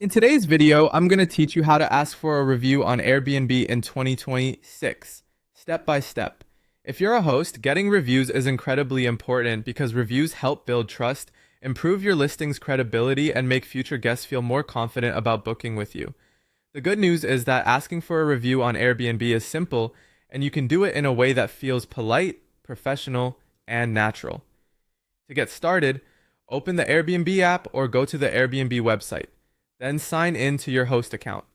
In today's video, I'm going to teach you how to ask for a review on Airbnb in 2026, step by step. If you're a host, getting reviews is incredibly important because reviews help build trust, improve your listing's credibility, and make future guests feel more confident about booking with you. The good news is that asking for a review on Airbnb is simple, and you can do it in a way that feels polite, professional, and natural. To get started, open the Airbnb app or go to the Airbnb website. Then sign in to your host account.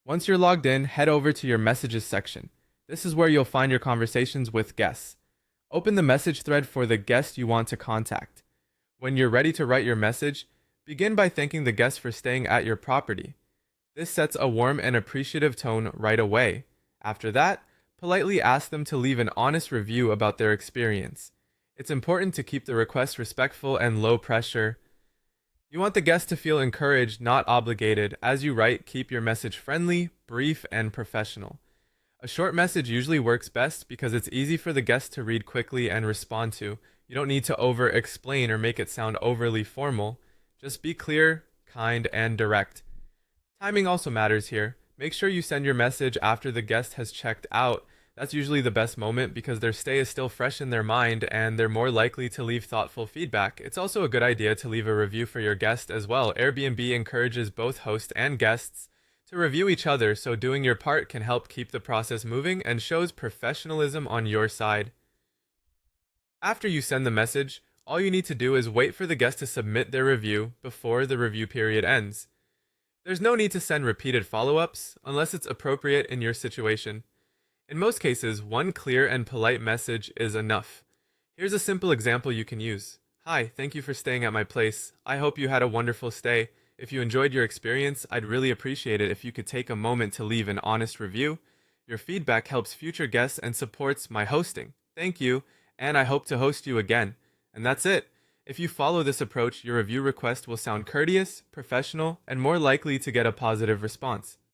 Once you're logged in, head over to your messages section. This is where you'll find your conversations with guests. Open the message thread for the guest you want to contact. When you're ready to write your message, begin by thanking the guest for staying at your property. This sets a warm and appreciative tone right away. After that, politely ask them to leave an honest review about their experience. It's important to keep the request respectful and low pressure. You want the guest to feel encouraged, not obligated. As you write, keep your message friendly, brief, and professional. A short message usually works best because it's easy for the guest to read quickly and respond to. You don't need to over-explain or make it sound overly formal. Just be clear, kind, and direct. Timing also matters here. Make sure you send your message after the guest has checked out. That's usually the best moment because their stay is still fresh in their mind and they're more likely to leave thoughtful feedback. It's also a good idea to leave a review for your guest as well. Airbnb encourages both hosts and guests to review each other, so doing your part can help keep the process moving and shows professionalism on your side. After you send the message, all you need to do is wait for the guest to submit their review before the review period ends. There's no need to send repeated follow-ups unless it's appropriate in your situation. In most cases, one clear and polite message is enough. Here's a simple example you can use. Hi, thank you for staying at my place. I hope you had a wonderful stay. If you enjoyed your experience, I'd really appreciate it if you could take a moment to leave an honest review. Your feedback helps future guests and supports my hosting. Thank you, and I hope to host you again. And that's it. If you follow this approach, your review request will sound courteous, professional, and more likely to get a positive response.